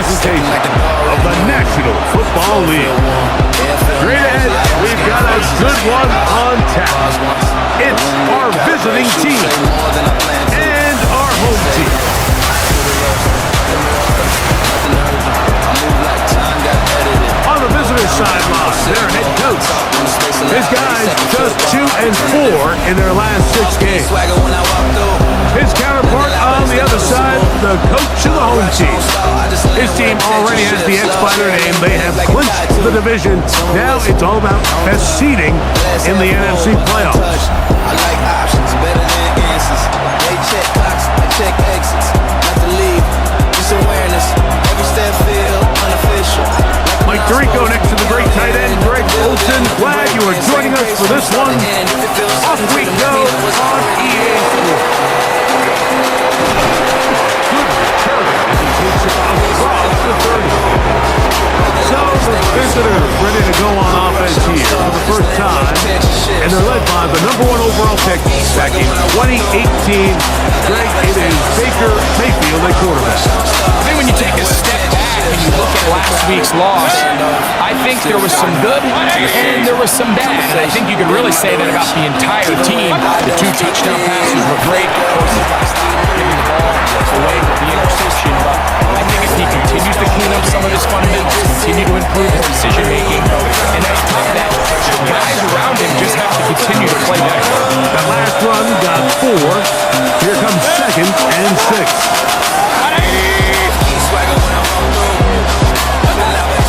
presentation of the National Football League. Straight ahead, we've got a good one on tap. It's our visiting team and our home team. On the visitor sideline, their head coach. His guys just 2-4 in their last 6 games. His counterpart on the other side, the coach of the home team. His team already has the X by their name. They have clinched the division. Now it's all about best seeding in the NFC playoffs. I like options better than answers. They check clocks, I check exits. Not to leave, just awareness. Every step feel unofficial. Mike Tirico next to the great tight end, Greg Olson. Glad you are joining us for this one. Off we go on EA Sports. Good return as he takes it across the 30. So the visitors ready to go on offense here for the first time. And they're led by the #1 overall pick back in 2018. Greg, it is Baker Mayfield at quarterback. I think when you take a step back and you look at last week's loss, I think there was some good and there was some bad. I think you could really say that about the entire team. The 2 touchdown passes were great. Of course, the last giving the ball away with the interception. But I think if he continues to clean up some of his fundamentals, continue to improve his decision making, and on top of that, the guys around him just have to continue to play better. The last run got 4. Here comes 2nd and 6.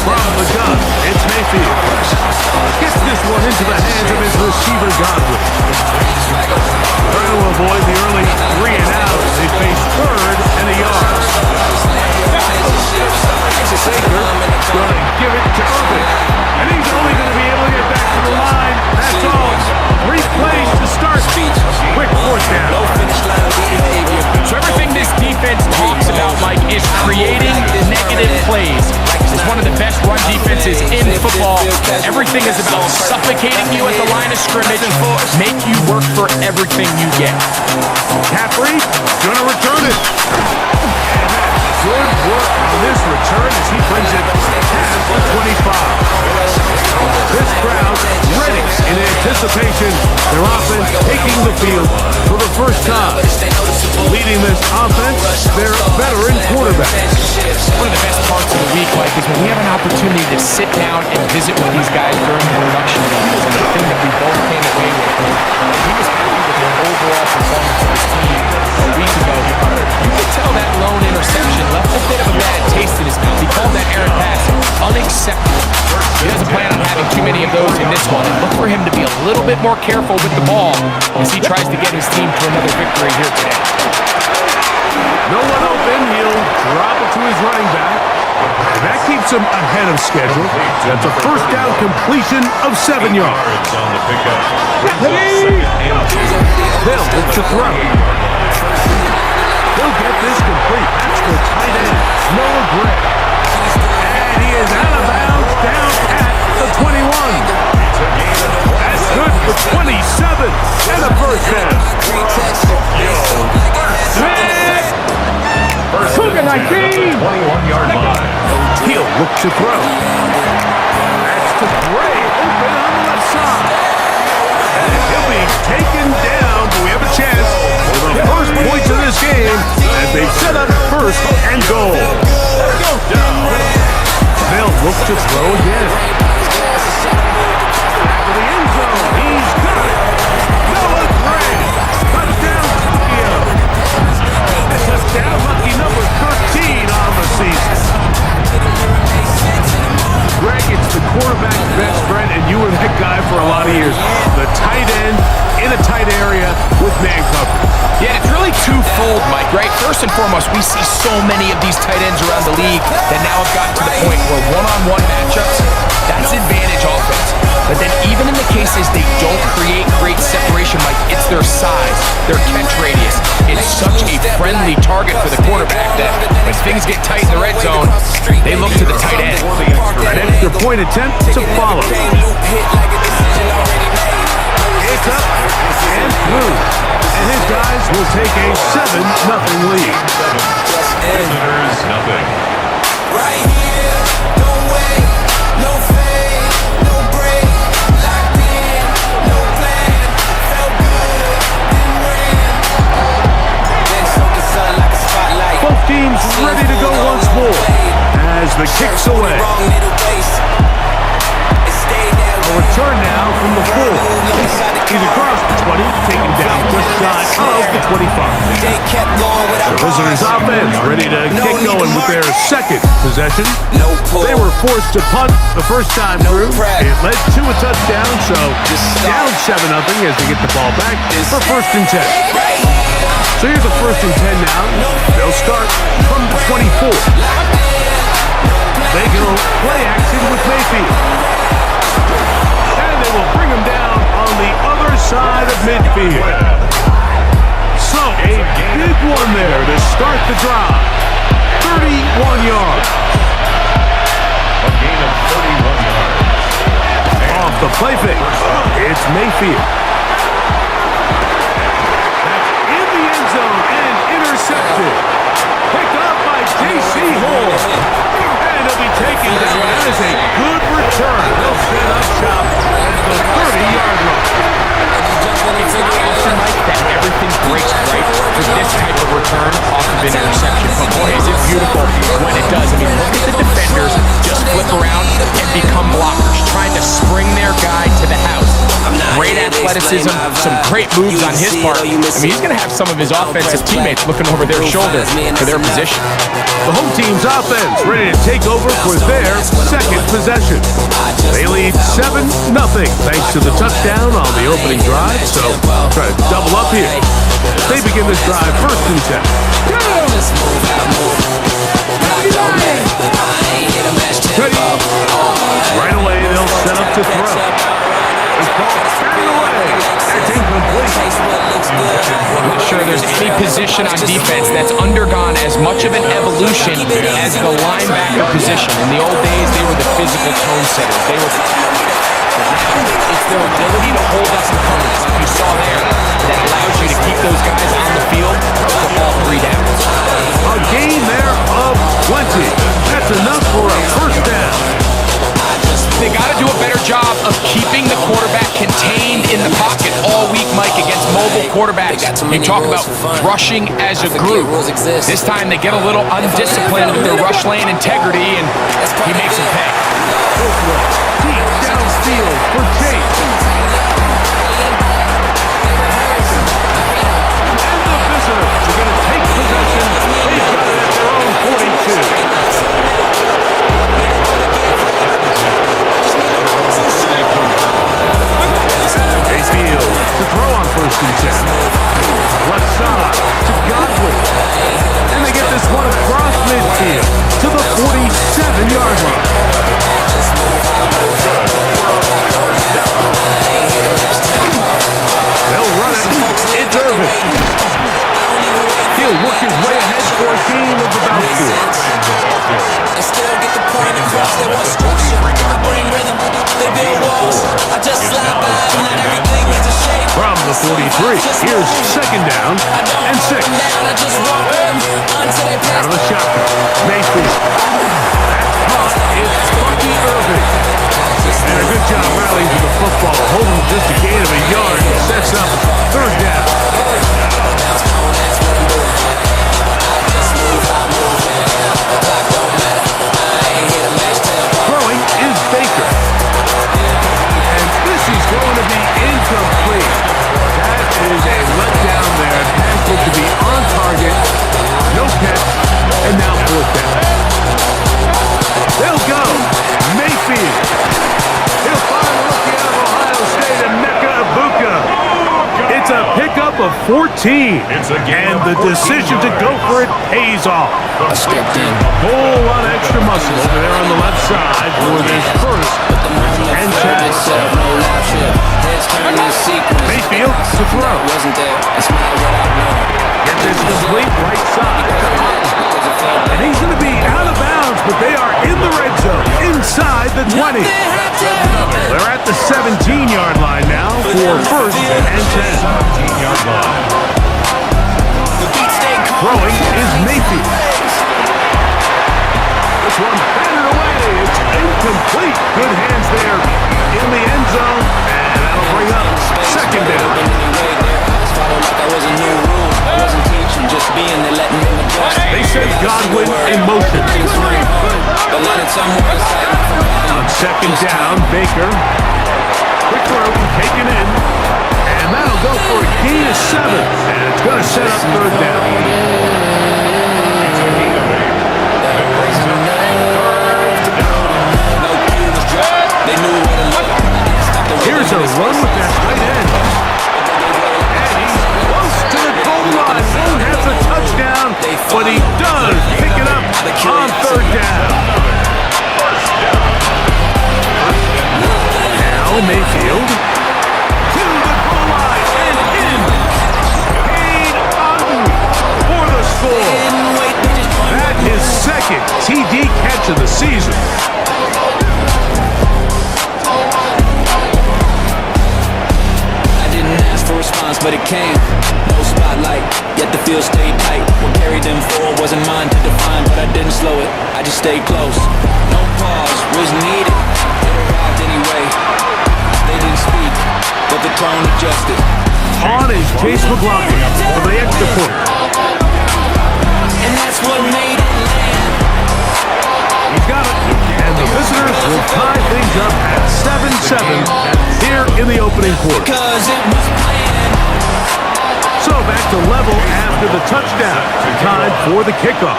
From the gun, it's Mayfield. Gets this one into the hands of his receiver, Godwin. Trying to avoid the early 3 and out. They face 3rd and a yard. Baker going to give it to Irvin. And he's only going to be able to get back to the line. That's all. 3 plays to start. Quick 4th down. So everything this defense talks about, Mike, is creating negative plays. It's one of the best run defenses in football. Everything is about suffocating you at the line of scrimmage, make you work for everything you get. Caffrey going to return it. Good work on this return as he brings it past the 25. This crowd ready in anticipation. Their offense taking the field for the first time. Leading this offense, their veteran quarterback. One of the best parts of the week, Mike, is when we have an opportunity to sit down and visit with these guys during the production meetings. And the thing that we both came away with, he was happy with the overall performance of his team a week ago. You could tell that lone interception left a bit of a bad taste in his mouth. He called that errant pass unacceptable. He doesn't plan on having too many of those in this one. And look for him to be a little bit more careful with the ball as he tries to get his team to another victory here today. No one open. He'll drop it to his running back. And that keeps him ahead of schedule. That's a first down completion of 7 yards. Hill looks to throw. He'll get this complete. That's the tight end, Noah Gray. And he is out of bounds down at the 21. That's good for 27 and a first down. Cougar 19. 21-yard line. He'll look to throw. That's to Gray, open on the left side. And he'll be taken down. Do we have a chance for the first points of this game as they set up 1st and goal? They'll look to throw again. Back to the end zone. He's got it. Noah Gray. Touchdown, Tokyo. Touchdown, lucky number 13 on the season. Greg, it's the quarterback's best friend, and you were that guy for a lot of years. The tight end in a tight area with man coverage. Yeah, it's really twofold, Mike, right? First and foremost, we see so many of these tight ends around the league that now have gotten to the point where one-on-one matchups, that's advantage offense. But then even in the cases they don't create great separation, Mike, it's their size, their catch radius. It's such a friendly target for the quarterback that when things get tight in the red zone, they look to the tight end. An extra point attempt to follow. It's up and through. And his guys will take a 7-0 lead. Visitors, nothing. Right here, no way, no fade, no break. Locked in, no plan. Felt good, then ran. Then soaked the sun like a spotlight. Both teams ready to go once more as the kick's away. A return now from the 4. He's across the 20, taken down just shy of the 25. The visitors' offense ready to get going with their second possession. They were forced to punt the first time through. It led to a touchdown, so down 7-0 as they get the ball back for 1st and 10. So here's a 1st and 10 now. They'll start from the 24. They go play action with Mayfield. And they will bring him down on the other side of midfield. So a big one there to start the drive. 31 yards. A gain of 31 yards. Off the play fake, it's Mayfield. That's in the end zone and intercepted. Picked up by J.C. Horn. And he'll be taken down. That is a good return. They'll set up shop at the 30-yard line. It's not often like that everything breaks right for this type of return off of an interception. But boy, is it beautiful when it does. I mean, look at the defenders just flip around and become blockers, trying to spring their guy to the house. Great athleticism, some great moves on his part. I mean, he's going to have some of his offensive teammates looking over their shoulder for their position. The home team's offense ready to take over for their second possession. They lead 7-0 thanks to the touchdown on the opening drive, so try to double up here. They begin this drive 1st and 10. Right away, they'll set up to throw. This ball carried away. That's incomplete. I'm not sure there's any position on defense that's undergone as much of an evolution as the linebacker position. In the old days, they were the physical tone setters. They were. It's their ability to hold up in coverage, like you saw there, that allows you to keep those guys on the field for all 3 downs. A gain there of 20. That's enough for a 1st down. They got to do a better job of keeping the quarterback contained in the pocket all week, Mike, against mobile quarterbacks. You talk about rushing as a group. This time they get a little undisciplined with their rush lane integrity, and he makes them pay. Deep downfield for Chase. And the visitors are going to take possession. They've got it at their own 42. Mayfield to throw on 1st and 10. Left side to Godwin. And they get this one across midfield to the 47-yard line. They'll run it. It's Irvin. He'll work his way ahead for a gain of about 4. And still get the point across. They want structure, I bring rhythm. They build walls. I just slide by and let everything get to shape. From the 43, here's 2nd down and 6. Out of the shotgun, Mayfield. That caught is Bucky Irving. And a good job rallying to the football, holding just a gain of a yard. Sets up 3rd down. Throwing is Baker. And this is going to be incomplete. That is a letdown there. Pass looked to be on target. No catch. And now 4th down. They'll go. Mayfield. He'll find a rookie out of Ohio State, Emeka Egbuka. It's a pickup of 14. And the decision to go for it pays off. I stepped in. A whole lot of extra muscle over there on the left side for this 1st and 10. Mayfield to throw. Get this complete right side. And he's going to be out of bounds, but they are in the red zone, inside the 20. They're at the 17-yard line now for 1st and 10. 17-yard line. Throwing is Mayfield. This one batted away. It's incomplete. Good hands there in the end zone. And that'll bring up second down. They sent Godwin in motion. On second down, Baker. Quick throw, taken in. And that'll go for a gain of 7. And it's going to set up third down. Here's a run with that tight end. And he's close to the goal line. Won't have the touchdown, but he does pick it up on third down. Now Mayfield to the goal line and in. Cade Otton for the score. That is second TD catch of the season. Response, but it came. No spotlight, yet the field stayed tight. What carried them forward wasn't mine to define, but I didn't slow it. I just stayed close. No pause was needed. It arrived anyway. They didn't speak, but the tone adjusted. On is Chase McLaughlin for the extra point. And that's what made it land. He's got it. And the visitors will tie things up at 7-7 here in the opening quarter. Cause it was planned. So back to level after the touchdown. Time for the kickoff.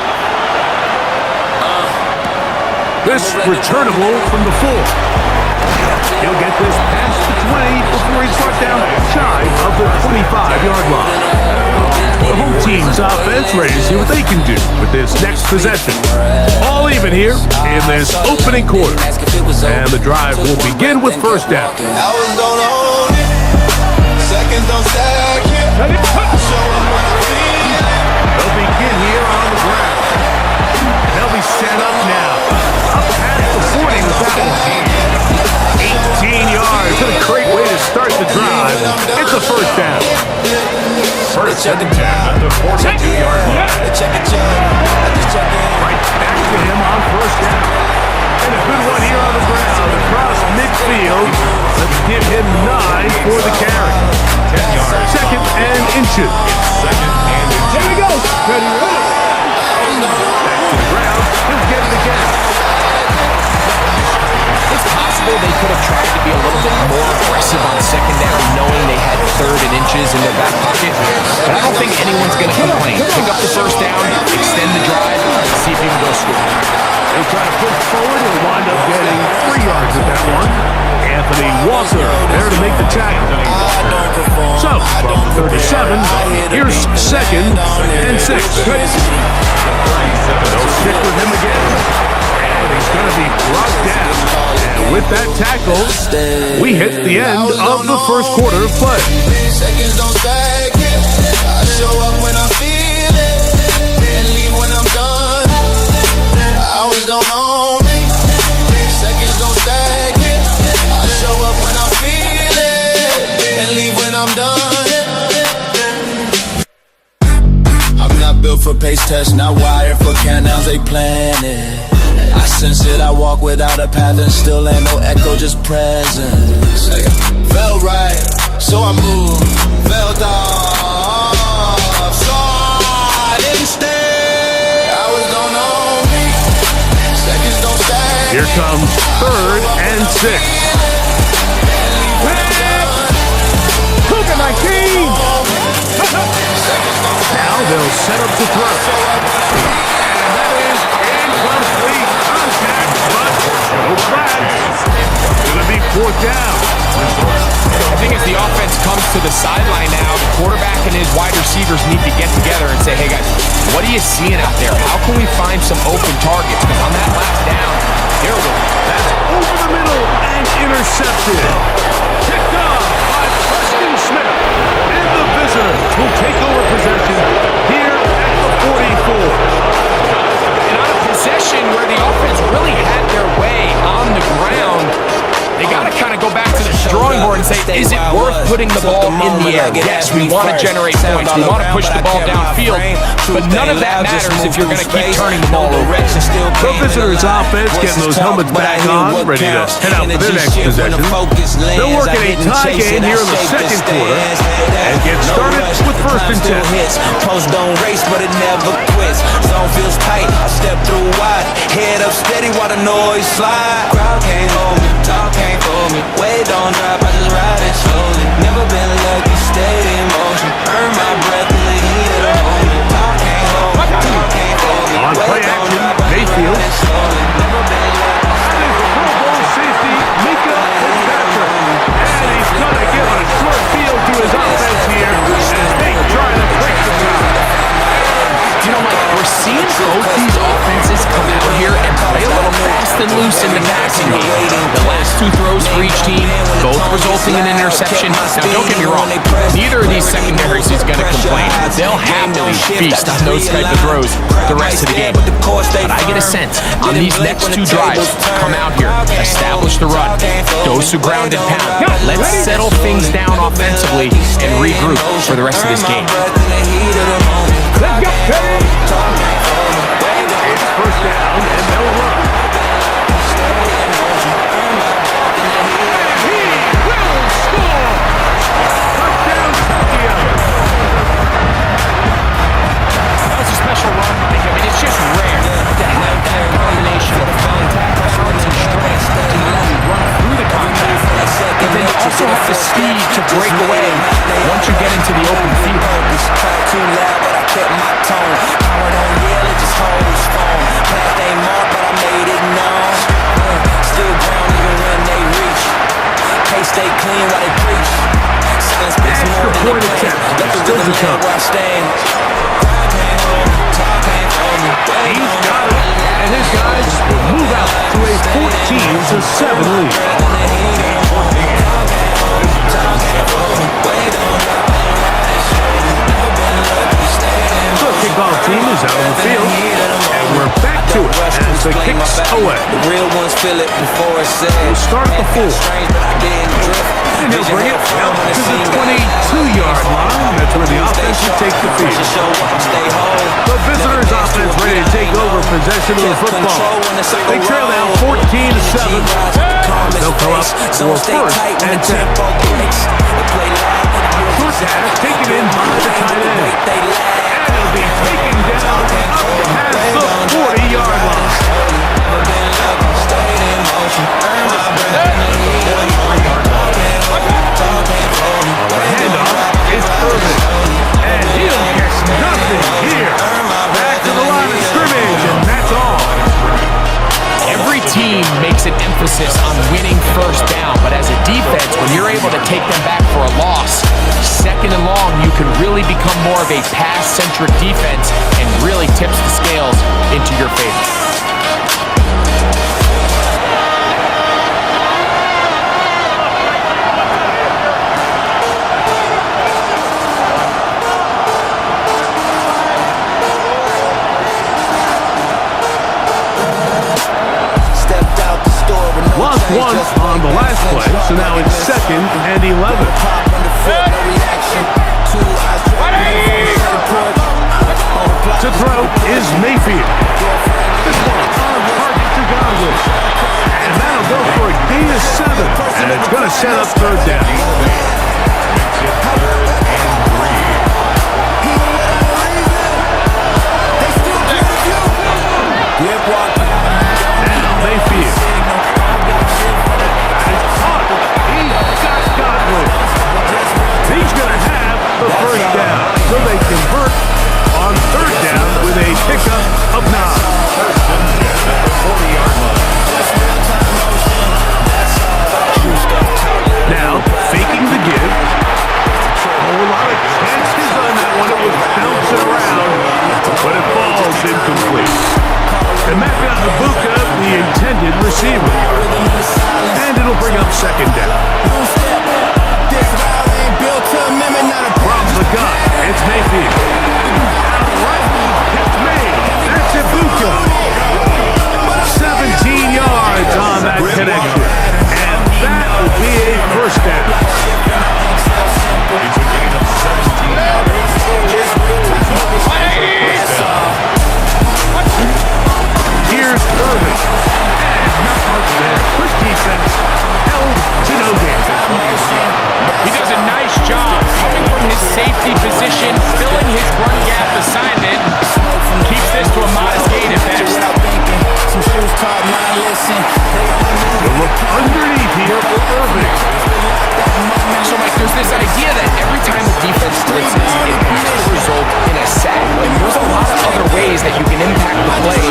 This returnable from the 4. He'll get this past the 20 before he's brought down shy of the 25-yard line. The home team's offense ready to see what they can do with this next possession. All even here in this opening quarter. And the drive will begin with first down. I was gonna hold it. Seconds don't stack it. Show 'em what I feel. They'll begin here on the ground. They'll be set up now. Up past the 40 with that one. 18 yards. What a great way to start the drive. It's a first down. First and 10 at the 42-yard line. Right back to him on first down. And a good one here on the ground across midfield. Let's give him 9 for the carry. 10 yards. Second and inches. Second and inches. Here we go. Ready. Back to the ground. He'll get it again. It's possible they could have tried to be a little bit more aggressive on second down, knowing they had third and inches in their back pocket. But I don't think anyone's going to complain. Pick up the first down, extend the drive, see if you can go score. They try to push forward and wind up getting 3 yards with that one. Anthony Walker there to make the tackle. So, from the 37, here's second and 6. They'll stick with him again. And he's going to be brought down. And with that tackle, we hit the end of the first quarter of play. Seconds don't stack it. I show up when I feel it. And leave when I'm done. Hours don't own me. Seconds don't stack it. I show up when I feel it. And leave when I'm done. I'm not built for pace test, not wired for countdowns, they plan it. I sense it, I walk without a path and still ain't no echo, just presence. Felt right, so I moved. Felt off, so I didn't stay. I was on me. Seconds don't stack. Here comes third and 6. Cougar 19! Now they'll set up to throw. And that is incomplete contact, but no flags. Gonna be fourth down. I think as the offense comes to the sideline now, the quarterback and his wide receivers need to get together and say, hey guys, what are you seeing out there? How can we find some open targets? Because on that last down, that's over the middle and intercepted. Picked off by Preston Smith. And the visitors will take over possession here at the 44. And on a possession where the offense really had their way on the ground, they got to kind of go back to the drawing board and say, is it worth putting the ball in the the air. Yes, we want to generate points. We want to push the ball downfield, but none of that matters if you're going to keep turning the ball over. The visitors' offense getting those helmets back on, ready to head out for their next possession. They'll work in a tie game here in the second quarter and get started with 1st and 10. Post don't race, but it never quits. Zone feels tight, I step through wide. Head up steady while the noise slide. Crowd can't hold me, talk can't hold me. Weight don't drop, I just ride it slowly. Never been lucky, stayed in motion. Earn my breath in the heat of the moment. Talk can't hold me, talk can't hold me. On play action, Mayfield. Never been lucky. Pro Bowl safety Mika Fitzpatrick. And he's going to give a short field to his offense here as they try to break the tie. You know, Mike, we're seeing both these offenses come out here and play a little fast and loose in the passing game. The last 2 throws for each team, both resulting in an interception. Now, don't get me wrong, neither of these secondaries is going to complain. They'll happily feast on those type of throws the rest of the game. But I get a sense on these next 2 drives, come out here, establish the run, dose of ground and pound. Let's settle things down offensively and regroup for the rest of this game. Let's go. It's 1st down, and they'll run. And he will score. Touchdown, Tokyo. That was a special run. I mean, it's just rare to have that combination of contact, balance, and strength to not only run through the contact, but then you also have the speed to break away once you get into the open field. Too loud, but I kept my tone. Power don't yell, it just holds phone. Path ain't marked, but I made it known. Still ground even when they reach. Can't stay clean while they preach. Silence speaks more than the plan. Let the rhythm land where I stand. Crowd can't hold me, talk can't hold me. He's got it, and his guys will move out to a 14-7 lead. The kickoff team is out on the field, and we're back to it as the kicks away. The real ones feel it before it's said. We'll start at the 4. And he'll bring it out to the 22-yard line. That's where the offense will take the field. The visitors' offense ready to take over possession of the football. They trail down 14-7. They'll come up for 1st and 10. Short pass taken in by the tight end. And he'll be taken down past the 40-yard line. The handoff is Irvin, and he'll get nothing here. Back to the line of scrimmage, and that's all. Every team makes an emphasis on winning 1st down, but as a defense, when you're able to take them back for a loss, 2nd and long, you can really become more of a pass-centric defense and really tips the scales into your favor. Lost 1 on the last play, so now it's 2nd and 11. To throw is Mayfield. This one on target to Godwin. And that'll go for a gain of 7. And it's going to set up 3rd down. Now Mayfield. He's going to have the 1st down, so they convert on 3rd down with a pickup of 9. Now, faking the give, safety position, filling his run gap assignment. Keeps this to a modest gain at best. Some shoes taught my lesson. The look underneath here for Irving. So, Mike, there's this idea that every time the defense blitzes, it has to result in a sack. Like, there's a lot of other ways that you can impact the play.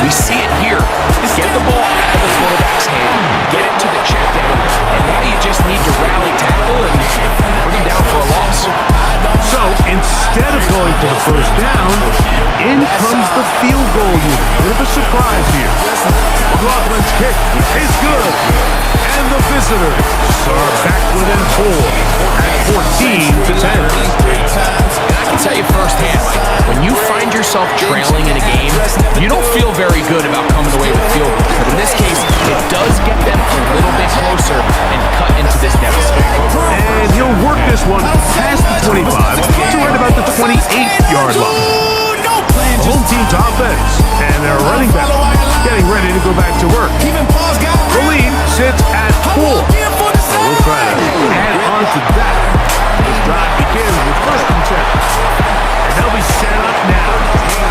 We see it here. Get the ball out of the quarterback's hand, get it to the check down, and now you just need to rally tackle and bring him down for a loss. So instead of going for the first down, in comes the field goal unit. Bit of a surprise here. McLaughlin's kick is good. And the visitors are back within 4 at 14-10. And I can tell you firsthand, Mike, when you find yourself trailing in a game, you don't feel very good about coming away with field goals. But in this case, it does get them a little bit closer and cut into this deficit. And he'll work this one past the 25 to right about the 28-yard line. Home team's offense and their running back getting ready to go back to work. The lead sits at 4. So we'll try to add on to that. This drive begins with 1st and 10. And they'll be set up now.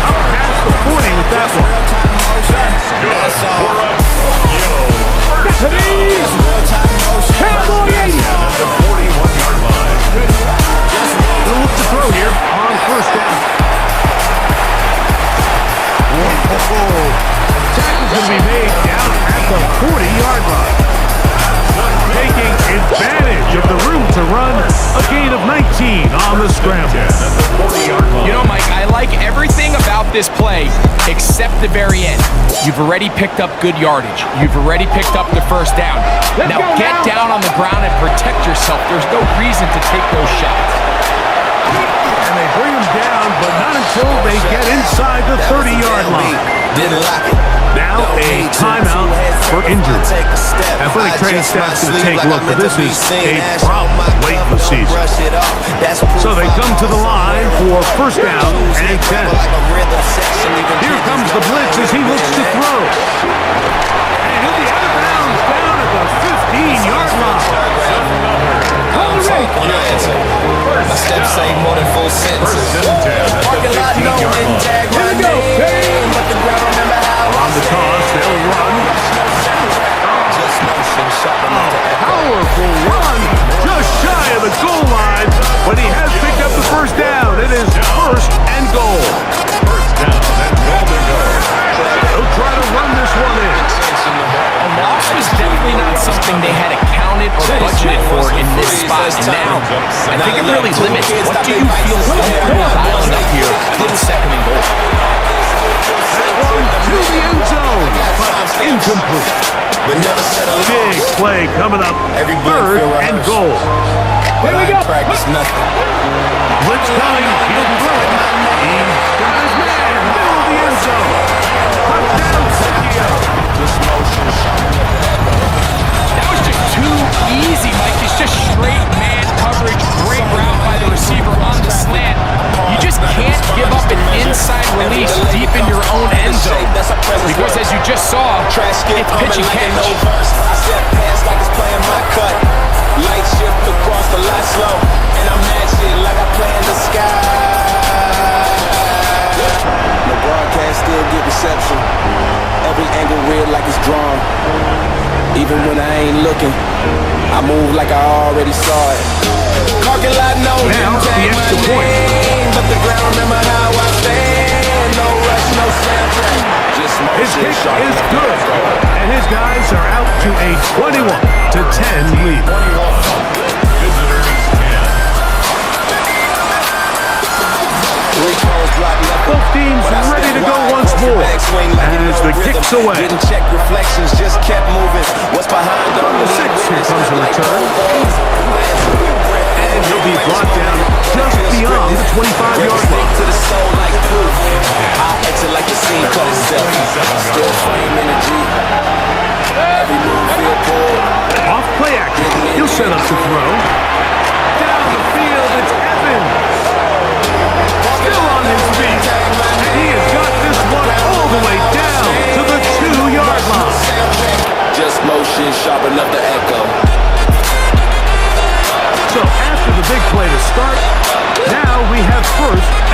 Up past the 40 with that one. The 41-yard line. They'll look to throw here on 1st down. Tackle's going to be made down at the 40-yard line. Taking advantage of the room to run, a gain of 19 on the scramble. You know, Mike, I like everything about this play except the very end. You've already picked up good yardage. You've already picked up the first down. Now get down on the ground and protect yourself. There's no reason to take those shots. And they bring him down, but not until they get inside the 30-yard line. Now a timeout for injury. Athletic training staff's going to take a look, but this is a problem late in the season. So they come to the line for 1st down and 10. Here comes the blitz as he looks to throw. And he'll be out of bounds down at the 15-yard line. My steps say more than full sentences. Parking lot, no intact. Here we go. But the ground, remember how On the toss, they'll run. just motion shopping at the Powerful run, just shy of the goal line, but he has picked up the 1st down. It is 1st and goal. They'll try to run this one in. A loss was definitely not something they had accounted or budgeted for in this spot. And now, I think it really limits what do you feel comfortable dialing up here on 2nd and goal. To the end zone, but incomplete. Big play coming up, 3rd and goal. Here we go. Practice nothing. Blitz coming, he'll throw it. He's got his man, middle of the end zone. Touchdown, Sergio. That was just too easy, Mike. It's just straight man coverage. Great route by the receiver on the slant. You just can't give up an inside release deep in your own end zone. Because as you just saw, it's pitch and catch. I step past like it's playing my cut. Light shift across the light slow. And I'm match it like I play in the sky. The broadcast still get reception. Every angle real like it's drawn. Even when I ain't looking, I move like I already saw it. Parking lot, no Now, the extra point. but the ground, remember how I stand. No rush, no soundtrack. Just His motion kick shot. is good, and his guys are out to a 21-10 lead. Visitors 10. Both teams ready to go once more as the kick's away. Didn't check reflections, just kept moving. What's behind From the 6, here comes a return. And he'll be brought down just beyond the 25-yard line. To the soul like proof. I exit like the scene cut itself. Still frame energy. Every move feel cool. Off play action, he'll set up to throw. Down the field, it's Evans. Still on his feet. And he has got this one all the way down to the 2-yard line. Just motion sharp enough to echo. So after the big play to start, now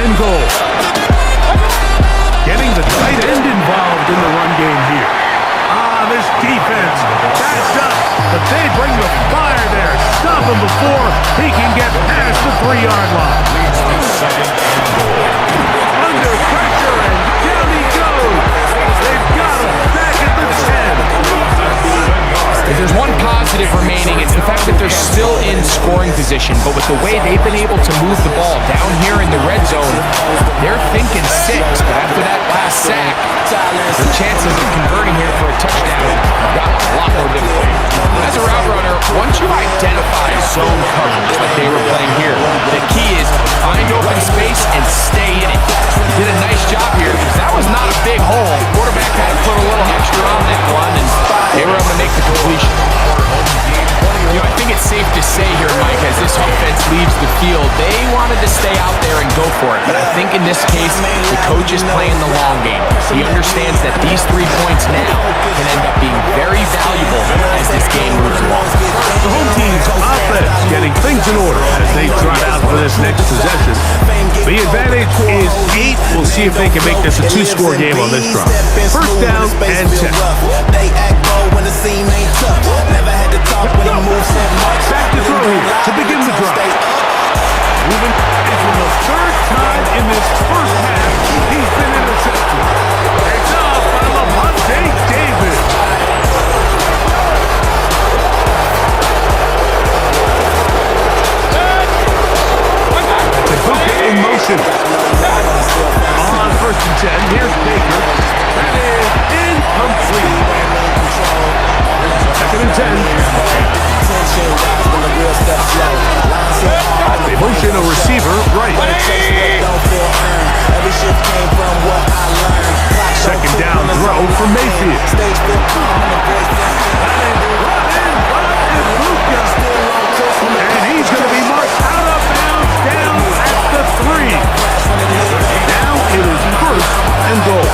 and goal. Getting the tight end involved in the run game here. This defense backed up, but they bring the fire there. Stop him before he can get past the 3-yard line. Under pressure, and down he goes. They've got him back at the 10. If there's one positive remaining, it's the fact that they're still in scoring position. But with the way they've been able to move the ball down here in the red zone, they're thinking 6. But after that last sack, the chances of converting here for a touchdown got a lot more difficult. As a route runner, once you identify zone coverage like they were playing here, the key is find open space and stay in it. Did a nice job here because that was not a big hole. Quarterback had to put a little extra on that one, and they were able to make the completion. I think it's safe to say here, Mike, as this offense leaves the field, they wanted to stay out there and go for it. But I think in this case, the coach is playing the long game. He understands that these 3 points now can end up being very valuable as this game moves along. The home team's offense getting things in order as they trot out for this next possession. The advantage is 8. We'll see if they can make this a 2-score game on this drive. First down and 10. They act bold when the scene ain't tough. Never had to talk when he moves so much. Back to throw here to begin the drive. Moving, and for the 3rd time in this first half, he's been intercepted. It's off by Lavonte David. Tabuka in motion. On 1st and 10, here's Baker. That is incomplete. 2nd and 10. They motion a receiver right. 2nd down throw for Mayfield. And he's going to be marked out of bounds down at the 3. Now it is 1st and goal.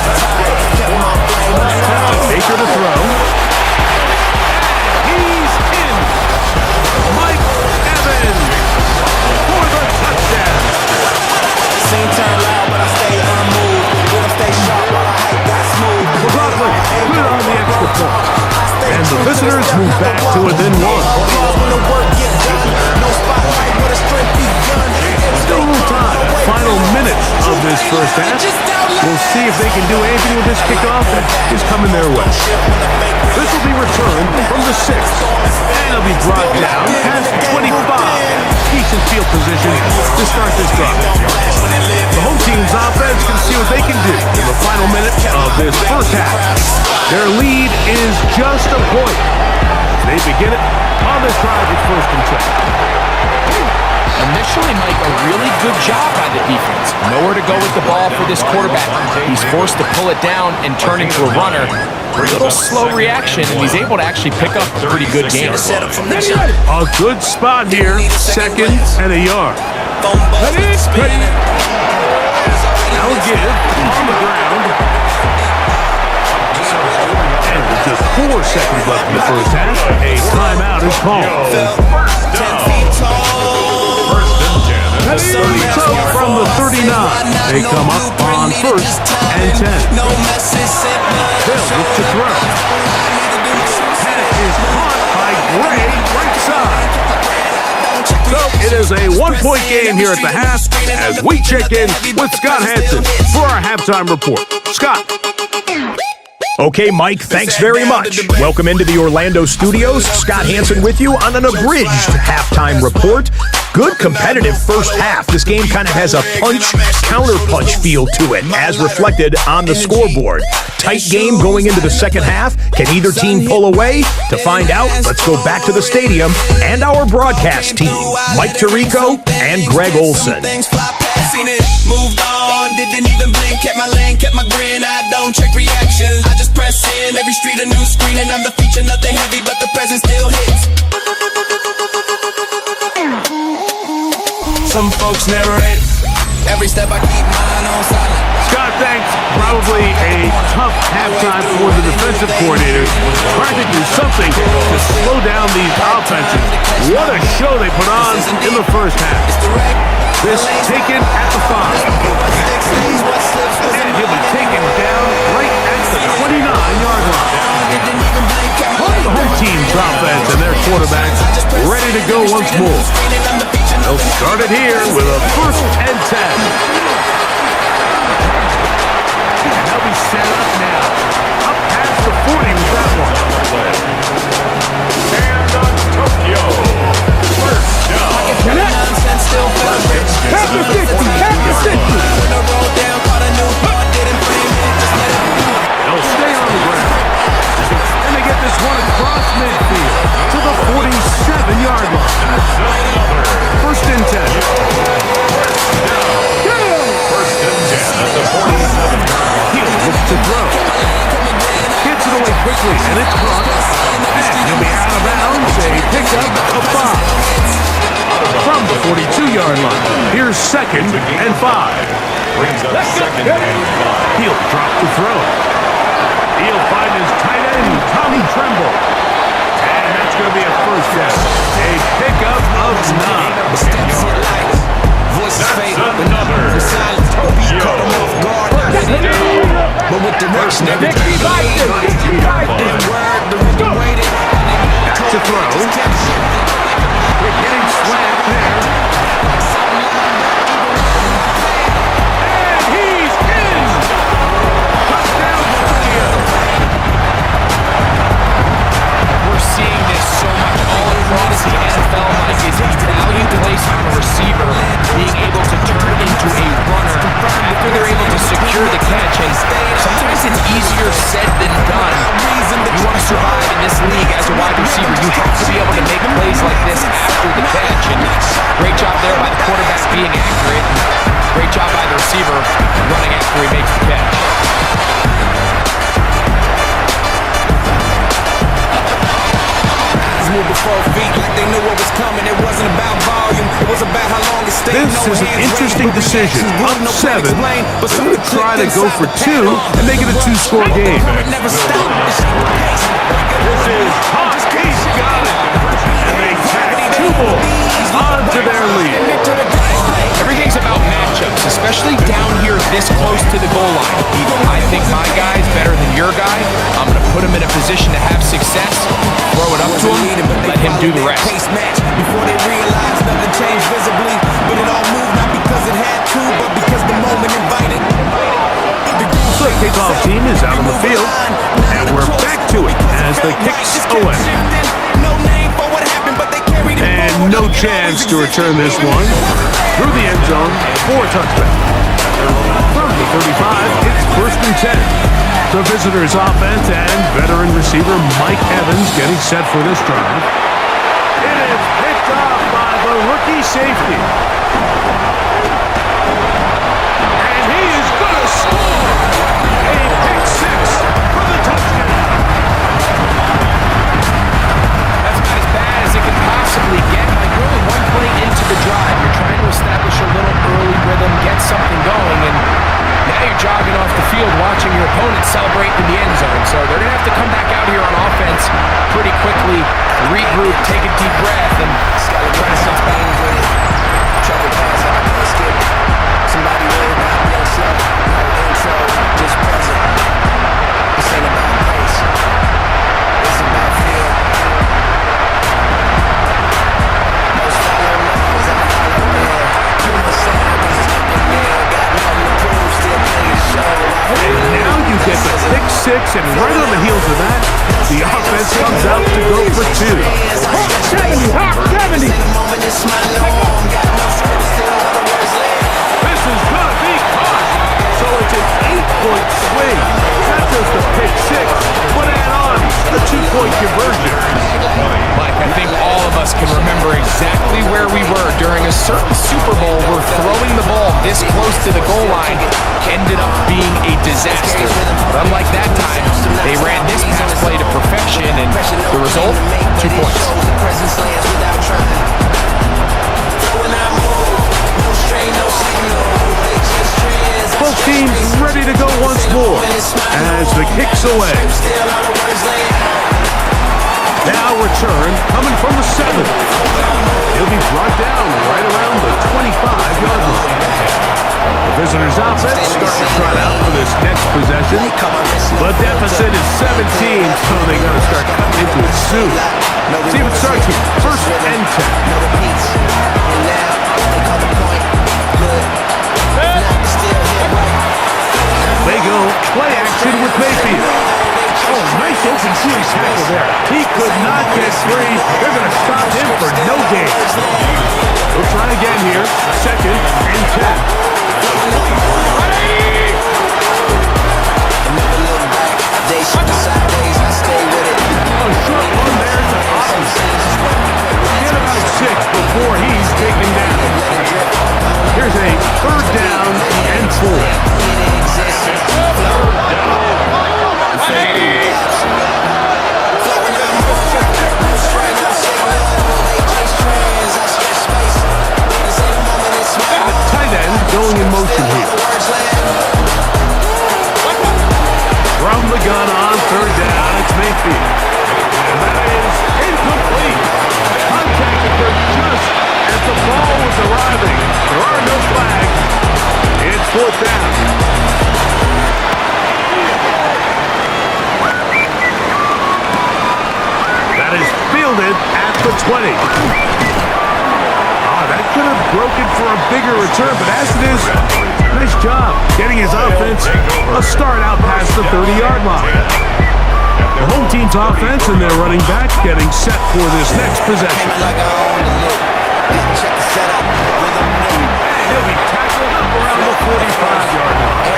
Baker to throw. He's in. Mike Evans for the touchdown. Same turn loud, but I stay unmoved. Will stay sharp while I hype that smooth. McLaughlin put on the extra point. And the visitors move back to within 1. When the work gets done, no spotlight, but a strength begun. Still a little time. Final minutes of this first half. We'll see if they can do anything with this kickoff that is coming their way. This will be returned from the 6. And it'll be brought down past 25. Decent field position to start this drive. The home team's offense can see what they can do in the final minutes of this first half. Their lead is just a point. They begin it on this drive with 1st and 10. Initially, Mike, a really good job by the defense. Nowhere to go with the ball for this quarterback. He's forced to pull it down and turn into a runner. A little slow reaction, and he's able to actually pick up a pretty good game. A good spot here, 2nd and a yard. Now give on the ground. And with just 4 seconds left in the first half, a timeout is called. From the 39, they come up on 1st and 10. Hill with the throw. Pass is caught by Gray, right side. So it is a 1-point game here at the half as we check in with Scott Hansen for our halftime report. Scott. Okay, Mike, thanks very much. Welcome into the Orlando studios. Scott Hansen with you on an abridged halftime report. Good competitive first half. This game kind of has a punch-counter-punch feel to it, as reflected on the scoreboard. Tight game going into the second half. Can either team pull away? To find out, let's go back to the stadium and our broadcast team, Mike Tirico and Greg Olson. Moved on, didn't even blink, kept my lane, kept my grin, I don't check reactions, I just press in, every street a new screen, and I'm the feature, nothing heavy, but the present still hits. Some folks never hit, every step I keep mine on silent. Scott, thanks. Probably a tough halftime for the defensive coordinators, trying to do something to slow down these offenses. What a show they put on in the first half. This taken at the 5. quarterback, ready to go once more. They'll start it here with a 1st and 10. And they'll be set up now. Up past the 40 with that one. And on Tokyo. First down. Cap the 50, cap the 50. They'll stay on the ground. And they get this one across midfield to the 47-yard line. 1st and 10. First and 10 at the 47. He looks to throw. Gets it away quickly, and it's caught. And he'll be out of bounds. A pickup of 5. From the 42-yard line. Here's 2nd and 5. Brings up 2nd and 5. He'll drop the throw. He'll find his tight end, Tommy Tremble. And that's going to be a 1st down. A pickup of 9. That's another Tokyo. But with direction, Back to throw. They're getting slammed there. And he's in! Touchdown, Tokyo. We're seeing this so much all across the NFL, Mike, is the value placed on a receiver being able to turn into a runner after they're able to secure the catch. And sometimes it's easier said than done. You want to survive in this league as a wide receiver. You have to be able to make plays like this after the catch. And great job there by the quarterback being accurate. And great job by the receiver running after he makes the catch. Move before feet like they knew what was coming. It wasn't about volume, it was about how long it stayed. This is an interesting decision. Up 7, they're going to try to go for 2 and make it a 2-score game. Never stop. This is hot. He's got it. And they tack 2 more onto their lead. Everything's about matchups, especially down here this close to the goal line. I think my guy's better than your guy. I'm going to put him in a position to have success, throw it up to him, let him do the rest. Before they realized nothing changed visibly, but it all moved not because it had to, but because the moment invited. The kickoff team is out on the field, and we're back to it as the kick's away. And no chance to return this one through the end zone for a touchdown. From the 35, it's 1st and 10. The visitors' offense and veteran receiver Mike Evans getting set for this drive. It is picked off by the rookie safety. And he is going to score a pick 6 for the touchdown. That's about as bad as it can possibly get. Like, we're only one play into the drive. You're trying to establish a little early rhythm, get something going, and now you're jogging off the field watching your opponent celebrate in the end zone. So they're going to have to come back out here on offense pretty quickly, regroup, take a deep breath, and try to stop back. Somebody worry about being slow. No intro, just present. This ain't about pace. It's about feel. Most follow laws, I follow men. Do the same, cause it's up in there. Got nothing to prove, still play the show. And now you get the pick 6, and right on the heels of that, the offense comes out to go for 2. 70, hot 70. This is going to be caught. So it's an 8-point swing. Not just the pick 6, but add on the 2-point conversion. Mike, I think all of us can remember exactly where we were during a certain Super Bowl where throwing the ball this close to the goal line ended up being a disaster. But unlike that time, they ran this pass play to perfection, and the result, 2 points. Both teams ready to go once more as the kick's away. Now return coming from the 7. He'll be brought down right around the 25-yard line. The visitors' offense starting to trot out for this next possession. The deficit is 17, so they got to start cutting into it soon. See if it starts here. First and 10. They go play action with Mayfield. Oh, nice open field tackle there. He could not get free. They're going to stop him for no gain. We'll try again here. Second and 10. A short one there to Austin. Get about 6 before he's taken down. Here's a third down and 4. Tight end going in motion here. From the gun on third down, it's Mayfield. And that is incomplete. Contact occurred just as the ball was arriving. There are no flags. It's fourth down. That is fielded at the 20. That could have broken for a bigger return, but as it is, nice job getting his offense a start out past the 30-yard line. The home team's offense and their running back getting set for this next possession. He'll be tackled up around the 45-yard line.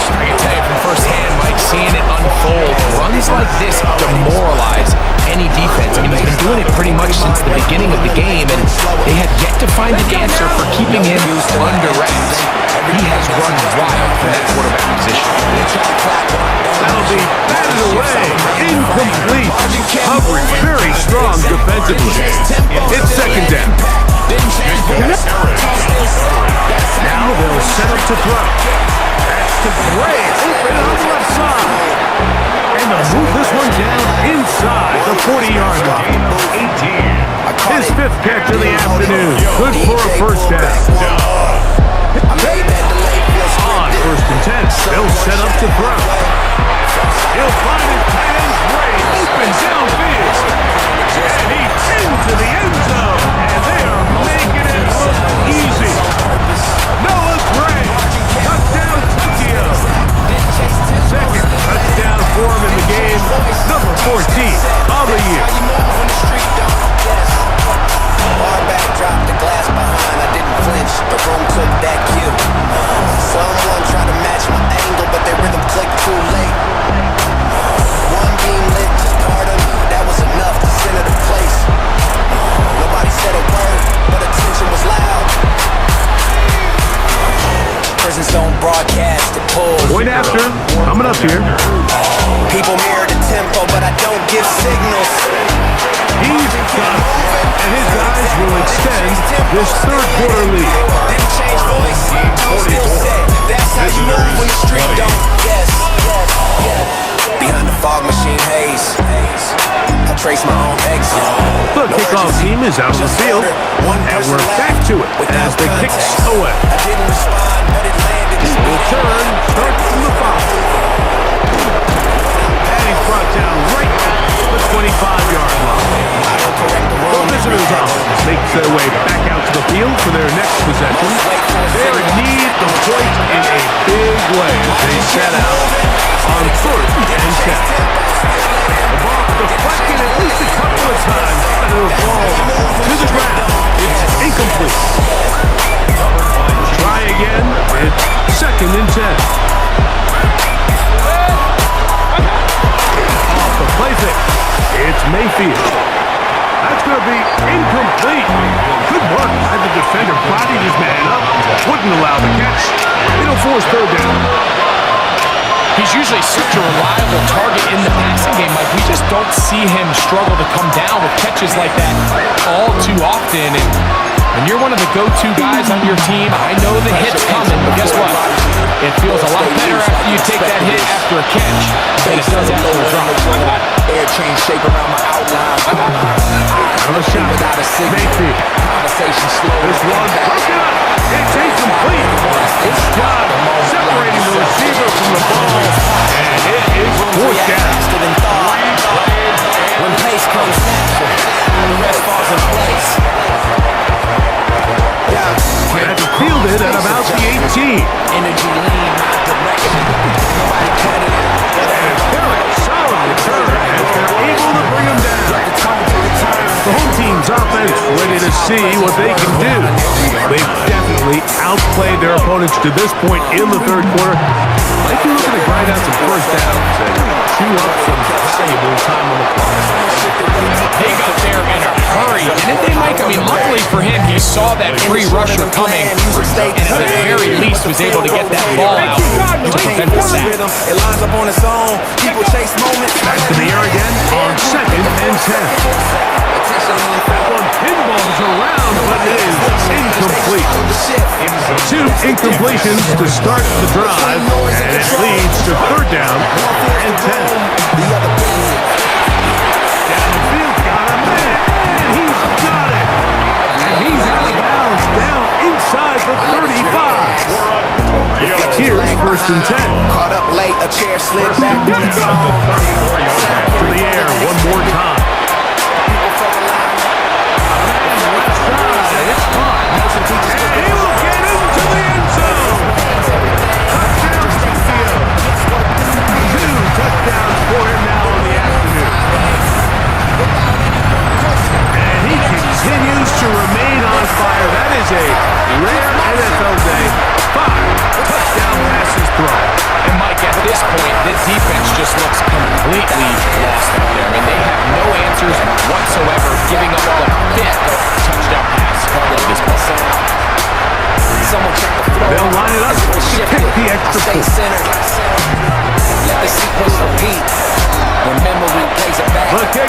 I can tell you from firsthand, Mike, seeing it unfold, runs like this demoralize any defense. I mean, he's been doing it pretty much since the beginning of the game, and they have yet to find an answer for keeping him under wraps. He has run wild from that quarterback position. That'll be batted away. Incomplete. Coverage very strong defensively. It's second down. Now they'll set up to throw. That's to Gray. Open on the left side. And they'll move this one down inside the 40-yard line. His fifth catch of the afternoon. Good for a first down. On first and 10, they'll set up to throw. He'll find his tight end Gray open downfield. And he's into the end zone. And they are making it look easy. Noah Gray, touchdown Tokyo. Second touchdown for him in the game, number 14 of the year. Back dropped the glass behind. I didn't flinch. The room took that cue. Someone tried to match my angle, but their rhythm clicked too late. One beam lit just part of me. That was enough to center the place. Nobody said a word, but attention was loud. Prison zone broadcast to pull. Point after, coming up here. People mirror the tempo, but I don't give signals. He's got it, and his guys will extend this third quarter lead. Didn't change voice, tone still set. That's how you move when the street don't. Yes. Behind the fog machine haze, I trace my own exit. The kickoff team is out on the field, and we're back to it as the kicks away. I didn't respond, but it landed. Return starts from the 5. And he's brought down right at the 25-yard line. The visitors' offense makes their way back out to the field for their next possession. They're in need of points in a big way as they set out on first and 10. The ball deflected at least a couple of times, and it'll fall to the ground. It's incomplete. Try again. It's second and 10. Off the play fake. It's Mayfield. That's going to be incomplete. Good work by the defender. Bodied his man up. Wouldn't allow the catch. It'll force third down. He's usually such a reliable target in the passing game. Like, we just don't see him struggle to come down with catches like that all too often. And when you're one of the go-to guys on your team, I know the hit's coming, but guess what? It feels a lot better after you take that hit after a catch than it does after a drop. Air change shape around my outline. Another shot. Mayfield. Conversation slow. This one broken up. It's incomplete. That's fielded at about the 18. Energy lean, direction. Nobody cut it. Very solid return as they're able to bring him down. The home team's offense ready to see what they can do. They've definitely outplayed their opponents to this point in the third quarter. Might be looking to grind out some first downs and chew up some valuable time on the clock. They got there in a hurry. And if they Mike, I mean, luckily for him, he saw that free rusher coming, and at the very least was able to get that ball out to prevent the sack. It lines up on its own. People chase moments. Back to the air again on 2nd and 10. That one pinballs around, but it is incomplete. 2 incompletions to start the drive, and it leads to 3rd down and 10. Downfield, got a man, and he's got it. And he's out of bounds, down inside the 35. Here's 1st and 10. Caught up late, a chair slid back on its own. To the air one more time. It's caught. And he will get into the end zone. Touchdown, Steele. 2 touchdowns for him now in the afternoon. And he continues to remain on fire. That is a rare NFL day. 5 touchdown passes thrown. And Mike, at this point, the defense just looks completely lost out there. I mean, they have no answers whatsoever, giving up the 5th touchdown pass of this ball. Someone check the floor. They'll line it up to kick the extra Stay point. centered. Let the sequence repeat. When memory plays it back. The kick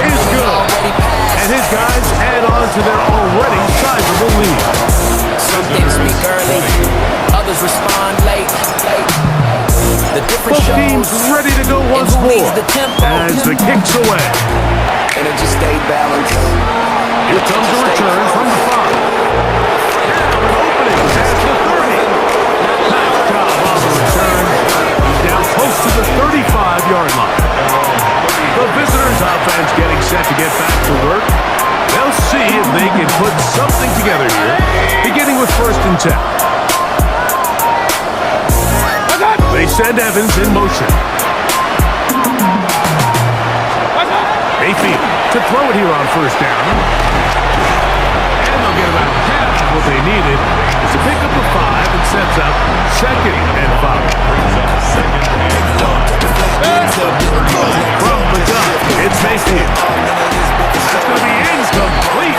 is good. And his guys add on to their already sizable lead. Some things speak early, others respond late. The different Both teams shows. ready to go once And who more leads the tempo? as the kick's away. And it just stayed balanced. Here comes a return from the 5. Now an opening past the 30. Nice job on the return. He's down close to the 35-yard line. The visitors' offense getting set to get back to work. They'll see if they can put something together here, beginning with 1st and 10. They send Evans in motion. Mayfield to throw it here on 1st down. And they'll get about half of what they needed to pick up the 5 and sets up 2nd and 5. From the gun, it's Mayfield. That's going to be incomplete.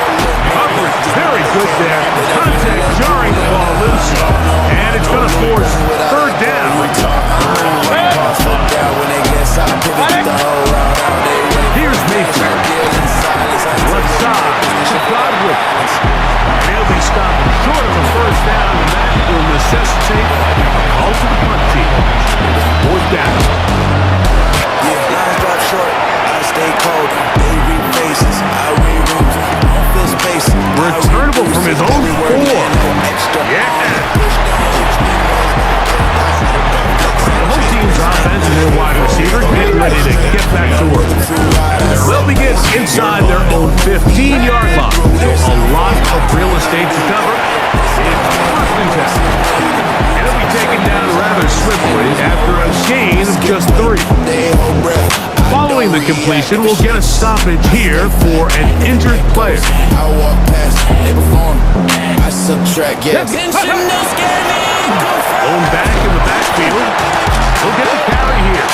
Coverage very good there. Contact jarring the ball loose. And it's going to force 3rd down. Here's Mayfield. Left side to Godwin. They'll be stopped short of a 1st down, and that will necessitate all to the punt team. 4th down. Yeah, lines drop short. I stay cold. They read faces. I read rooms. Don't fill space. Returnable from his own 4. Yeah. The home team's offense and their wide receiver getting ready to get back to work. They'll begin inside their own 15-yard line. So a lot of real estate to cover. It's 1st and 10. It'll be taken down rather swiftly after a gain of just 3. Following the completion, we'll get a stoppage here for an injured player. I walk past, they perform. I subtract, yes. Going back in the backfield. He'll get the carry here.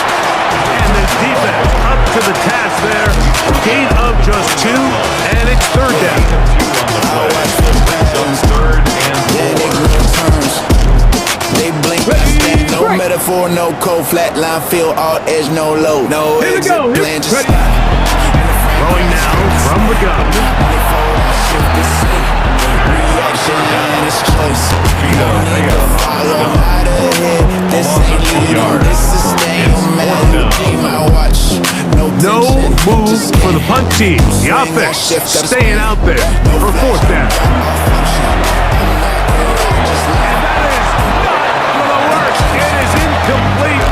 And the defense up to the task there. Gain of just 2, and it's 3rd down. They blink, I stand. No metaphor, no code. Flat line, field, all edge, no load. No Here we exit go. plan, just Ready. Throwing now from the gun. reaction, it's choice. No need to follow out of here. This ain't leading, this is staying, man. Keep my watch. No move for the punt team. The offense staying out there for 4th down. It is incomplete.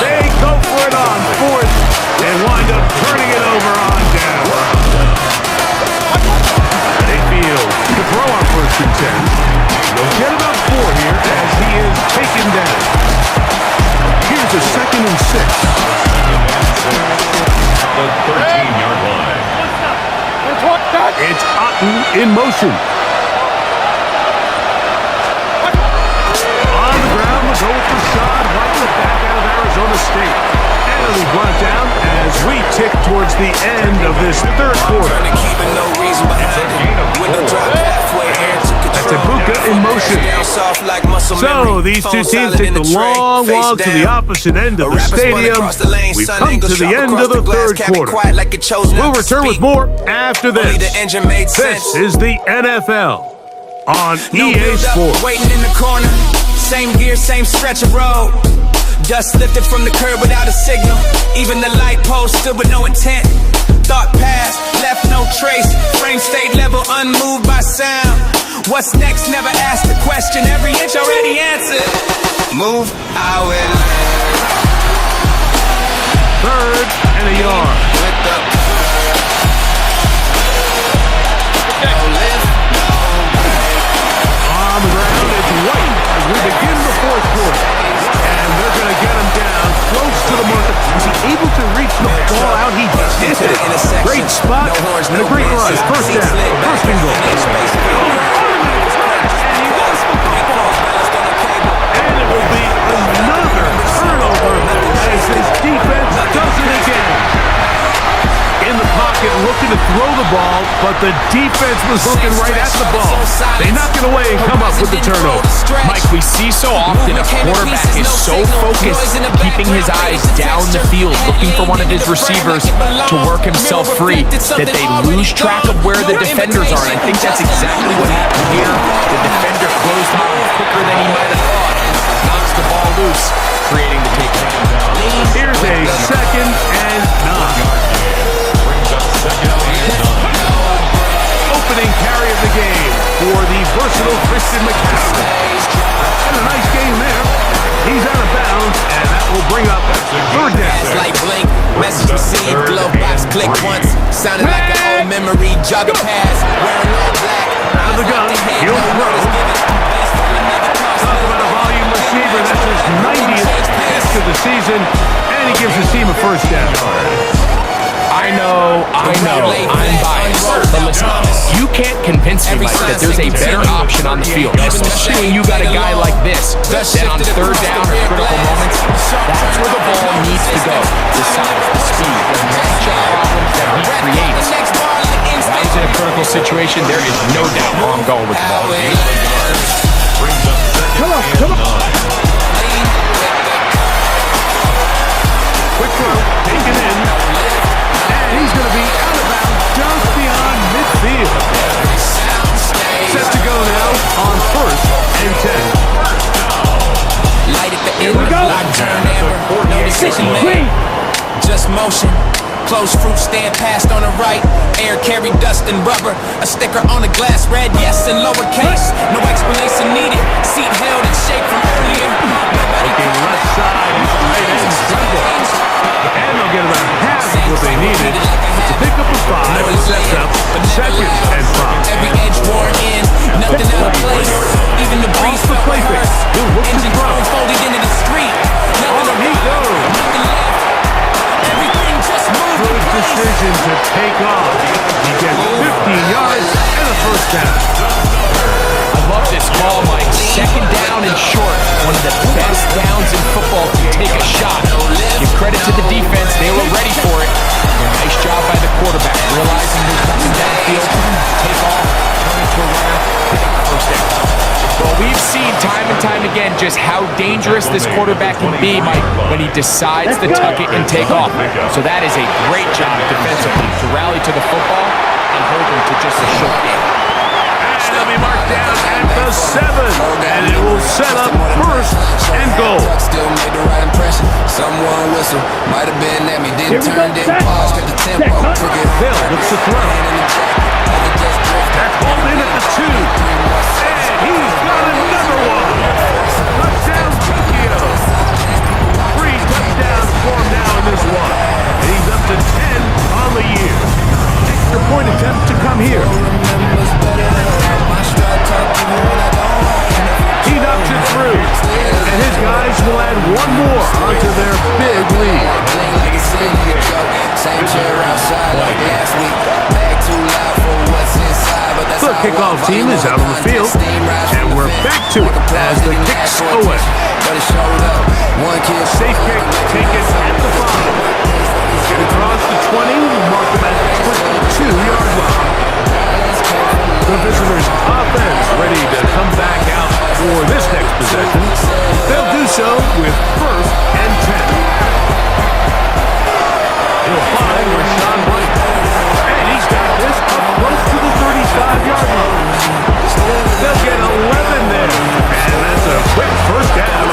They go for it on 4th and wind up turning it over on down. Mayfield to throw on 1st and 10. 6. The 13-yard line. It's Otten in motion. On the ground, we'll go with Rashad White, the back out of Arizona State. And it'll be brought down as we tick towards the end of this third quarter. That's Ibuka in motion. So these two teams take the long walk to the opposite end of the stadium. We've come to the end of the third quarter. We'll return with more after this. This is the NFL on EA Sports. Waiting in the corner, same gear, same stretch of road. Dust lifted from the curb without a signal. Even the light post stood with no intent. Thought passed, left no trace. Frame stayed level, unmoved by sound. What's next? Never asked the question. Every inch already answered. Move, I will. Third and a yard. On the ground, it's White as we begin the fourth quarter. And they're going to get him down close to the marker. Was he able to reach the ball out? He did it. Great spot and a great run. First down, first and goal. And it will be another turnover as his defense does it again. In the pocket, looking to throw the ball, but the defense was looking right at the ball. They knock it away and come up with the turnover. Mike, we see so often a quarterback is so focused, keeping his eyes down the field, looking for one of his receivers to work himself free, that they lose track of where the defenders are. And I think that's exactly what happened here. The defender closed him out quicker than he might have thought. Knocks the ball loose, creating the takedown. Here's a 2nd and 9. Opening carry of the game for the versatile Christian McCaffrey. And a nice game there. He's out of bounds, and that will bring up third down. Like blink, message received, glove box click once. Sounded like an old memory, jog a pass. Wearing all black. Out of the gun, he'll throw. Talk about a volume receiver. That's his 90th pass of the season, and he gives his team a first down. I know, I'm biased, but listen, you can't convince me, Mike, that there's a better option on the field, especially when you got a guy like this, that on third down or critical moments, that's where the ball needs to go. The size, the speed, the matchup problems that he creates. When he's in a critical situation, there is no doubt where I'm going with the ball. Come on. Quick throw, taken in. He's going to be out of bounds just beyond midfield. Set to go now on 1st and 10. Light at the end, lock turn amber, no decision made. Just motion, closed fruit stand passed on the right. Air carry dust and rubber, a sticker on the glass read yes in lowercase. No explanation needed, seat held in shape from earlier. Looking left side, right end single. And they'll get about half of what they needed to pick up a 5, sets up 2nd and 5. Every edge worn in, nothing out of place. Even the breeze Off the play fake, he'll look to throw. folded into the street. On him he goes. Nothing left. Everything just moved. Good decision to take off. He gets 15 yards and a first down. I love this call, Mike. 2nd down and short. One of the best downs in football to take a shot. Give credit to the defense. They were ready for it. And nice job by the quarterback. Realizing he's coming downfield. Take off. Turn into a runner. Pick up the first down. Well, we've seen time and time again just how dangerous this quarterback can be, Mike, when he decides to tuck it and take off. So that is a great job defensively to rally to the football and hold him to just a short game. It'll be marked down at the 7, and it will set up 1st and goal. Still made the right impression. Someone whistle, might have been at me. Didn't turn, didn't pause, kept the tempo. Bill looks to throw. That's pulled in at the 2, and he's got another one. Touchdown, Tokyo. 3 touchdowns for him now in this one, and he's up to 10 on the year. Extra point attempt to come here. He knocks it through, and his guys will add one more onto their big lead. The kickoff team is out on the field, and we're back to it as the kick's away. Safe kick taken at the 5. Get across the 20, mark them at the 22-yard line. The visitors' offense ready to come back out for this next possession. They'll do so with 1st and 10. He'll find Rashawn White. And he's got this up close to the 35-yard line. They'll get 11 there. And that's a quick first down.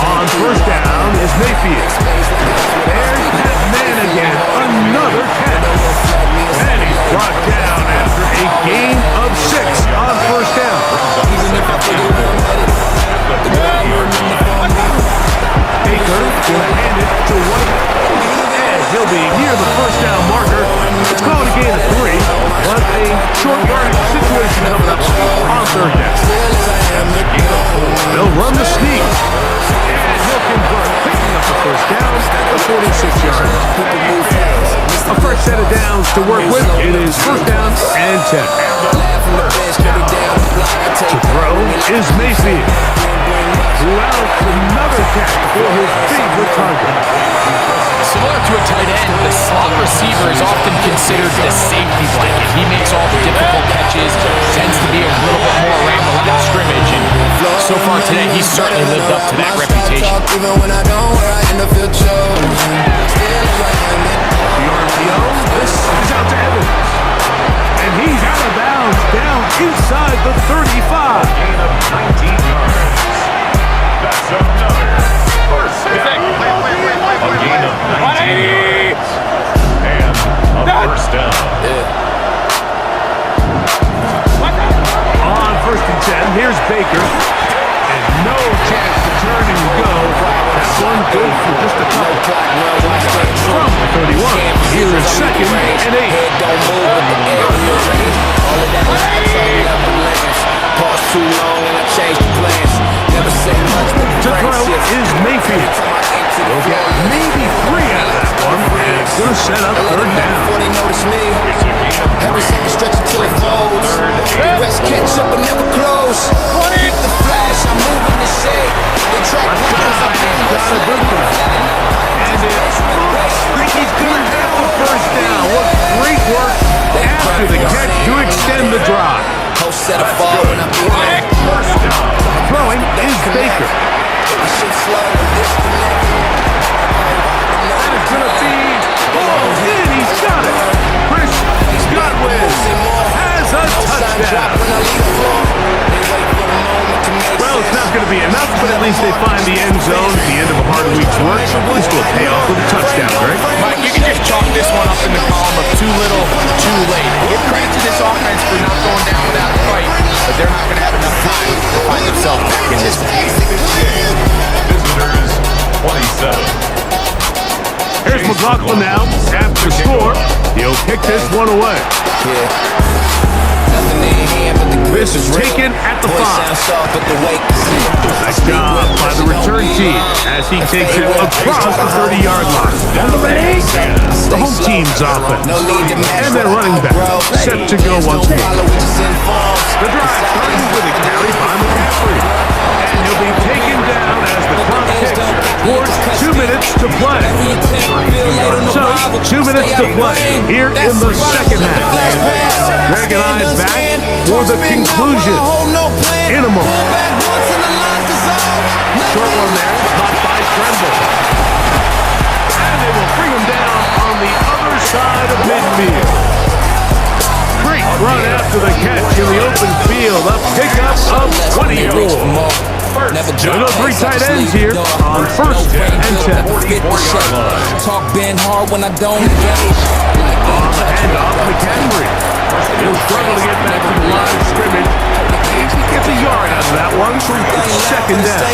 On first down is Mayfield. There's that man again. Another catch. And he's brought down after a gain of 6 on first down. Baker will hand it to White. And he'll be near the first down marker. It's called a gain of 3, but a short yardage situation coming up on third down. They'll run the sneak. And he'll convert, picking up the first down, the 46-yard. A fresh set of downs to work with. It is first down and 10. To throw is Mayfield. Throughout another catch for his favorite target. Similar to a tight end, the slot receiver is often considered the safety blanket. He makes all the difficult catches, tends to be a little bit more around the line of scrimmage, and so far today, he's certainly lived up to that reputation. This is out to Evans. And he's out of bounds, down inside the 35. Gain of 19 yards. That's another first down. A gain of 19 yards. And a first down. On first and 10, here's Baker. And no chance to turn and go. That one good for just a couple. From the 31, here is 2nd and 8. To throw is Mayfield. We'll get maybe 3 out of that one, and it's going to set up third down. Every second stretch until it folds. Rest catch up but never close. The flash, I'm moving the shade. The track records I'm being Got a good one. And it's he's going to get the first down. What great work after the catch to extend the drive. set a fall when I'm behind. Throwing is Baker. I should slow and disconnect. And it's going to be ball in. He's got it. Chris Godwin has a touchdown. Well, it's not going to be enough, but at least they find the end zone at the end of a hard week's work. This will pay off with a touchdown, right? Mike, you can just chalk this one up in the column of too little, too late. Give credit to this offense for not going down without a fight, but they're not going to have enough time to find themselves back in this game. Visitors, 27. Here's McLaughlin now. After the score, he'll kick this one away. This is taken at the 5. Nice job by the return team as he takes it across the 30-yard line. The home team's offense and their running back set to go once more. The drive starting with a carry by McCaffrey. And he'll be taken down as the clock ticks towards 2 minutes to play. So, 2 minutes to play here in the second half. Greg and I back for the conclusion in a moment. Short one there, caught by Tremble. And they will bring him down on the other side of midfield. Great run after the catch in the open field. A pickup of 24. No 3 tight ends here on first and 10. Talk bend hard when I don't engage. On the handoff, McCaffrey. He'll struggle to get back to the line of scrimmage. He gets a yard out of that one. Second down.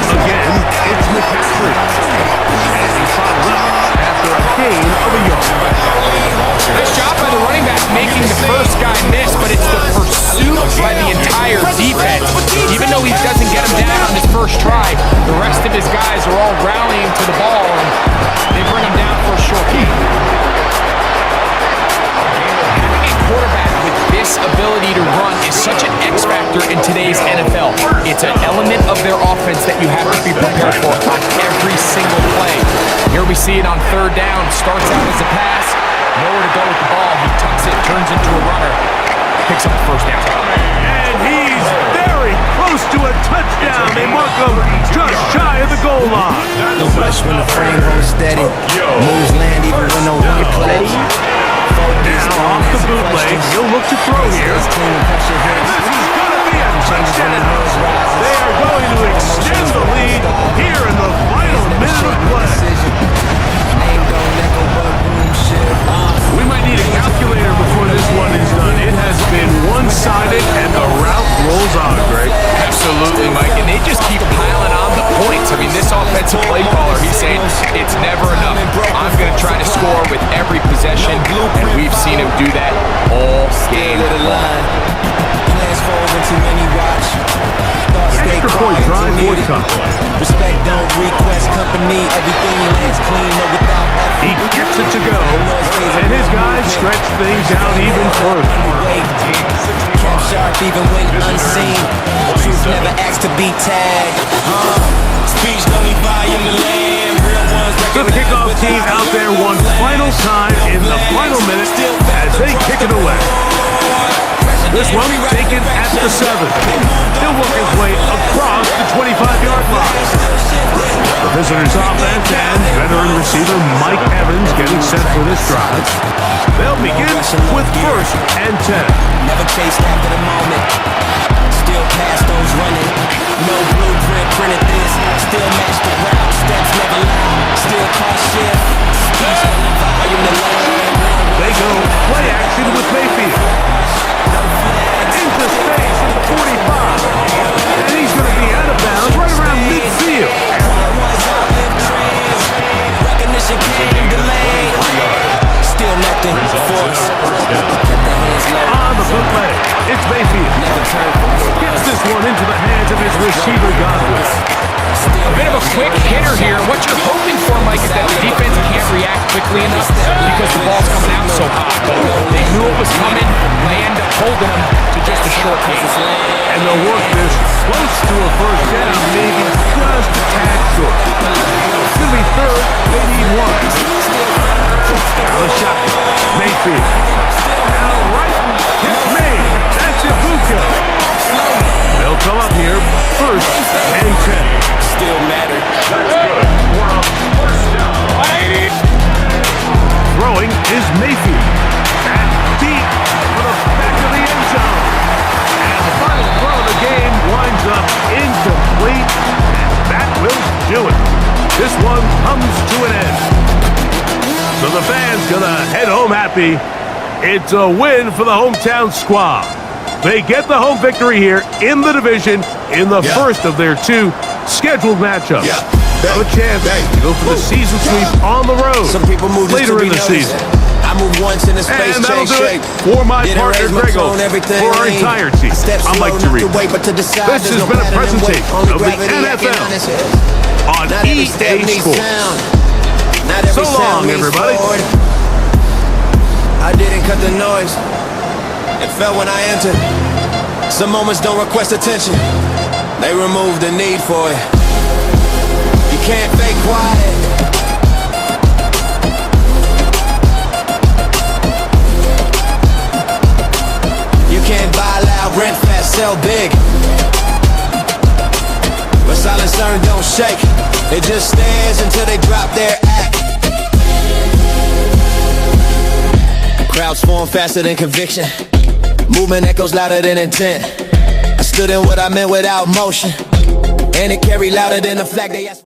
Again, it's McCaffrey. And he follows up after a gain down on his first try. The rest of his guys are all rallying to the ball, and they bring him down for a short kick. Having a quarterback with this ability to run is such an X factor in today's NFL. It's an element of their offense that you have to be prepared for on every single play. Here we see it on third down. Starts out as a pass. Nowhere to go with the ball. He tucks it, turns into a runner. Picks up the first down. And he's very close to a touchdown. They mark him just shy of the goal line. No rush when the frame holds steady. Moves land even when no one claps. Now off the bootleg, he'll look to throw here. And this is going to be a touchdown. They are going to extend the lead here in the final minute of play. We might need a calculator before this one is done. It has been one-sided, and the route rolls on, Greg. Absolutely, Mike, and they just keep piling on the points. I mean, this offensive play caller, he's saying it's never enough. I'm going to try to score with every possession, and we've seen him do that all game long. Extra point drive for Tucker. Respect don't request company. Everything lands clean, no without effort. He gets it to go, and his guys stretch things out even further. Kept sharp even when unseen. Truth never asked to be tagged. Speech don't need volume to land. Real ones So the kickoff team out there one final time in the final minute as they kick it away. This one taken at the 7. He'll work his way across the 25-yard line. The visitors' offense and veteran receiver Mike Evans getting set for this drive. They'll begin with 1st and 10. Never chased after the moment. Still past those running. No blueprint printed this. Still match the route. Steps never loud. Still cause shift. Speech only volume to land. They go play action with Mayfield. Into space at the 45. And he's going to be out of bounds right around midfield. Recognition came delayed. Still nothing. Force. On the bootleg, it's Mayfield. Gets this one into the hands of his receiver, Godwin. A bit of a quick hitter here. What you're hoping for, Mike, is that the defense can't react quickly enough because the ball's coming out so hot. But they knew it was coming. They end up holding them to just a short gain. And they'll work this close to a first down, maybe just a tad short. It's going to be 3rd, they need 1. Now the shot, Mayfield. Now right, it's made. That's Ibuka. They'll come up here 1st and 10. Still matter. Throwing is Mayfield. Back deep for the back of the end zone. And the final throw of the game winds up incomplete. And that will do it. This one comes to an end. So the fans gonna head home happy. It's a win for the hometown squad. They get the home victory here in the division in the first of their 2 scheduled matchups. No chance to go for the season sweep on the road Some people move later in the season. I move once in the space, And that'll change do shape. it for my partner Grego. For our entire team, I'm Mike Tariq. This has been a presentation of the NFL on EA Sports. So long, everybody. I didn't cut the noise. It felt when I entered. Some moments don't request attention. They remove the need for it. You can't fake quiet. You can't buy loud, rent fast, sell big. But silence don't shake. It just stares until they drop their act. Crowds form faster than conviction. Movement echoes louder than intent. I stood in what I meant without motion. And it carried louder than the flag they asked.